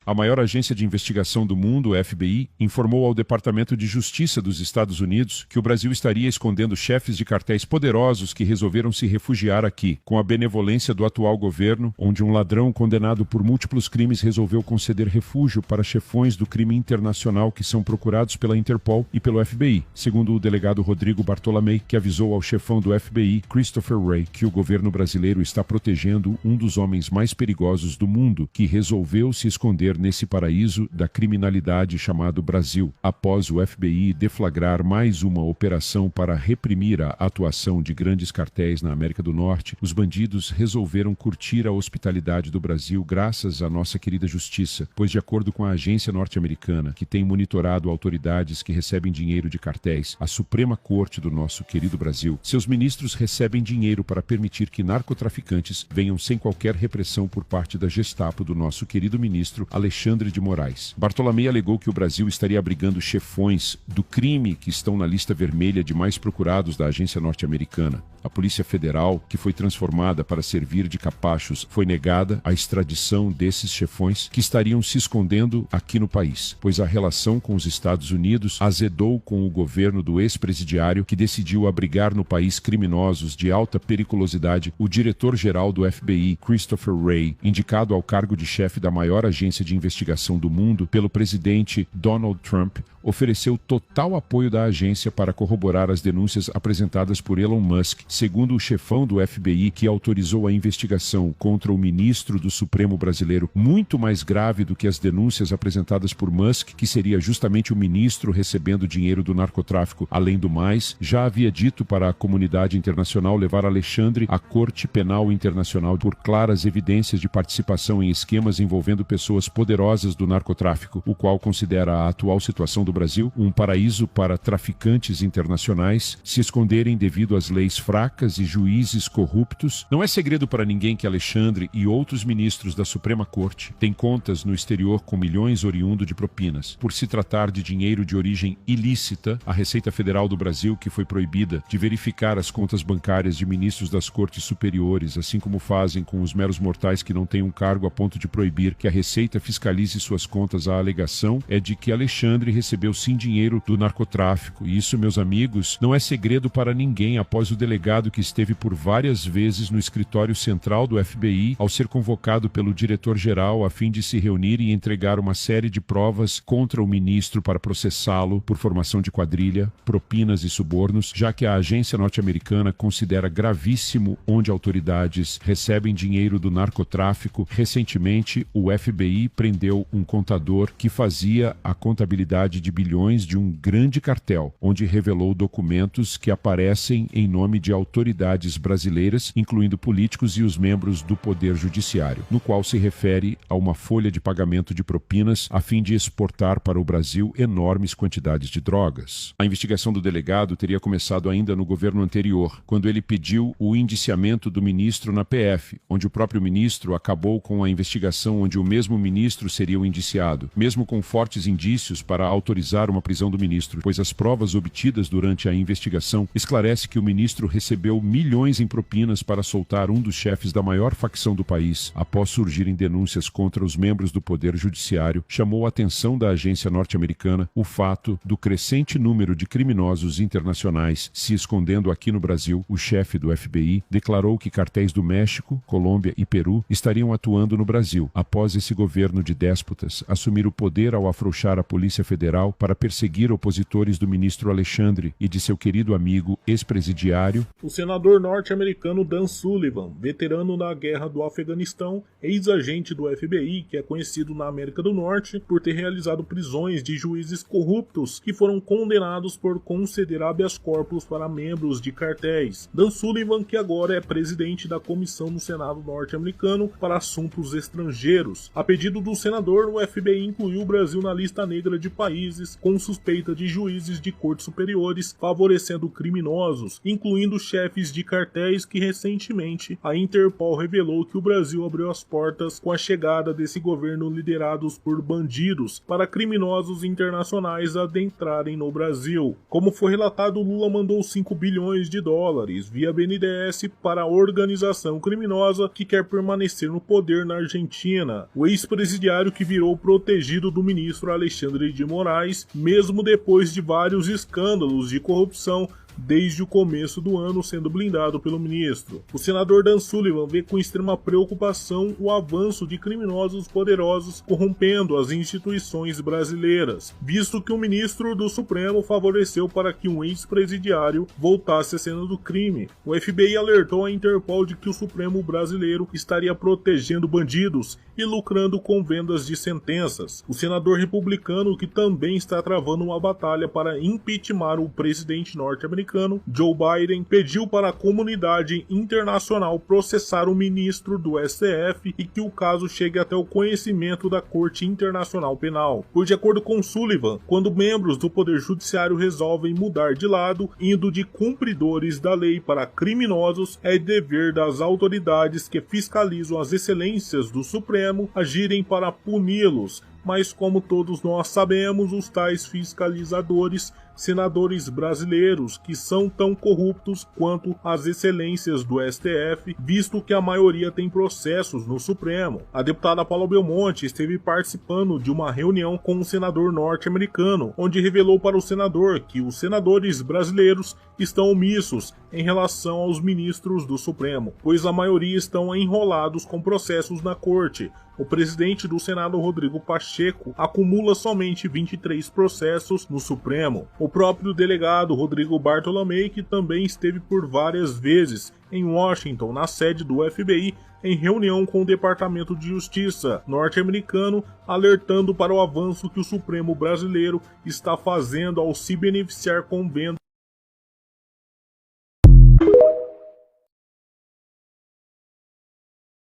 A maior agência de investigação do mundo, o FBI, informou ao Departamento de Justiça dos Estados Unidos que o Brasil estaria escondendo chefes de cartéis poderosos que resolveram se refugiar aqui, com a benevolência do atual governo, onde um ladrão condenado por múltiplos crimes resolveu conceder refúgio para chefões do crime internacional que são procurados pela Interpol e pelo FBI, segundo o delegado Rodrigo Bartolomei, que avisou ao chefão do FBI, Christopher Wray, que o governo brasileiro está protegendo um dos homens mais perigosos do mundo, que resolveu se esconder nesse paraíso da criminalidade chamado Brasil, após o FBI deflagrar mais uma operação para reprimir a atuação de grandes cartéis na América do Norte. Os bandidos resolveram curtir a hospitalidade do Brasil graças à nossa querida justiça, pois de acordo com a agência norte-americana, que tem monitorado autoridades que recebem dinheiro de cartéis, a Suprema Corte do nosso querido Brasil, seus ministros recebem dinheiro para permitir que narcotraficantes venham sem qualquer repressão por parte da Gestapo do nosso querido ministro Alexandre de Moraes. Bartolomei alegou que o Brasil estaria abrigando chefões do crime que estão na lista vermelha de mais procurados da agência norte-americana. A Polícia Federal, que foi transformada para servir de capachos, foi negada a extradição desses chefões que estariam se escondendo aqui no país, pois a relação com os Estados Unidos azedou com o governo do ex-presidiário que decidiu abrigar no país criminosos de alta periculosidade. O diretor-geral do FBI, Christopher Wray, indicado ao cargo de chefe da maior agência de investigação do mundo pelo presidente Donald Trump, ofereceu total apoio da agência para corroborar as denúncias apresentadas por Elon Musk, segundo o chefão do FBI, que autorizou a investigação contra o ministro do Supremo brasileiro, muito mais grave do que as denúncias apresentadas por Musk, que seria justamente o ministro recebendo dinheiro do narcotráfico. Além do mais, já havia dito para a comunidade internacional levar Alexandre à Corte Penal Internacional por claras evidências de participação em esquemas envolvendo pessoas poderosas do narcotráfico, o qual considera a atual situação do Brasil um paraíso para traficantes internacionais se esconderem devido às leis fracas e juízes corruptos. Não é segredo para ninguém que Alexandre e outros ministros da Suprema Corte têm contas no exterior com milhões oriundo de propinas. Por se tratar de dinheiro de origem ilícita, a Receita Federal do Brasil, que foi proibida de verificar as contas bancárias de ministros das cortes superiores, assim como fazem com os meros mortais que não têm um cargo a ponto de proibir que a Receita fiscalize suas contas, a alegação é de que Alexandre recebeu sim dinheiro do narcotráfico. E isso, meus amigos, não é segredo para ninguém após o delegado que esteve por várias vezes no escritório central do FBI ao ser convocado pelo diretor-geral a fim de se reunir e entregar uma série de provas contra o ministro para processá-lo por formação de quadrilha, propinas e subornos, já que a agência norte-americana considera gravíssimo onde autoridades recebem dinheiro do narcotráfico. Recentemente, o FBI prendeu um contador que fazia a contabilidade de bilhões de um grande cartel, onde revelou documentos que aparecem em nome de autoridades brasileiras, incluindo políticos e os membros do Poder Judiciário, no qual se refere a uma folha de pagamento de propinas a fim de exportar para o Brasil enormes quantidades de drogas. A investigação do delegado teria começado ainda no governo anterior, quando ele pediu o indiciamento do ministro na PF, onde o próprio ministro acabou com a investigação onde o mesmo ministro seria o indiciado, mesmo com fortes indícios para autorizar uma prisão do ministro, pois as provas obtidas durante a investigação esclarecem que o ministro recebeu milhões em propinas para soltar um dos chefes da maior facção do país. Após surgirem denúncias contra os membros do Poder Judiciário, chamou a atenção da agência norte-americana o fato do crescente número de criminosos internacionais se escondendo aqui no Brasil. O chefe do FBI declarou que cartéis do México, Colômbia e Peru estariam atuando no Brasil, após esse governo de déspotas assumir o poder ao afrouxar a Polícia Federal para perseguir opositores do ministro Alexandre e de seu querido amigo ex-presidiário, o senador norte-americano Dan Sullivan, veterano da guerra do Afeganistão, ex-agente do FBI, que é conhecido na América do Norte por ter realizado prisões de juízes corruptos que foram condenados por conceder habeas corpus para membros de cartéis. Dan Sullivan, que agora é presidente da comissão no Senado norte-americano para assuntos estrangeiros. A pedido do senador, o FBI incluiu o Brasil na lista negra de países com suspeita de juízes de cortes superiores favorecendo criminosos, incluindo chefes de cartéis, que recentemente a Interpol revelou que o Brasil abriu as portas com a chegada desse governo liderados por bandidos para criminosos internacionais adentrarem no Brasil. Como foi relatado, Lula mandou 5 bilhões de dólares via BNDES para a organização criminosa que quer permanecer no poder na Argentina. O ex-presidente ex-presidiário que virou protegido do ministro Alexandre de Moraes, mesmo depois de vários escândalos de corrupção desde o começo do ano, sendo blindado pelo ministro. O senador Dan Sullivan vê com extrema preocupação o avanço de criminosos poderosos corrompendo as instituições brasileiras, visto que o ministro do Supremo favoreceu para que um ex-presidiário voltasse à cena do crime. O FBI alertou a Interpol de que o Supremo brasileiro estaria protegendo bandidos e lucrando com vendas de sentenças. O senador republicano, que também está travando uma batalha para impeachment o presidente norte-americano, Joe Biden, pediu para a comunidade internacional processar o ministro do STF e que o caso chegue até o conhecimento da Corte Internacional Penal. Pois, de acordo com Sullivan, quando membros do Poder Judiciário resolvem mudar de lado, indo de cumpridores da lei para criminosos, é dever das autoridades que fiscalizam as excelências do Supremo agirem para puni-los. Mas, como todos nós sabemos, os tais fiscalizadores, senadores brasileiros, que são tão corruptos quanto as excelências do STF, visto que a maioria tem processos no Supremo. A deputada Paula Belmonte esteve participando de uma reunião com um senador norte-americano, onde revelou para o senador que os senadores brasileiros estão omissos em relação aos ministros do Supremo, pois a maioria estão enrolados com processos na corte. O presidente do Senado, Rodrigo Pacheco, acumula somente 23 processos no Supremo. O próprio delegado Rodrigo Bartolomei, que também esteve por várias vezes em Washington, na sede do FBI, em reunião com o Departamento de Justiça norte-americano, alertando para o avanço que o Supremo brasileiro está fazendo ao se beneficiar com vendas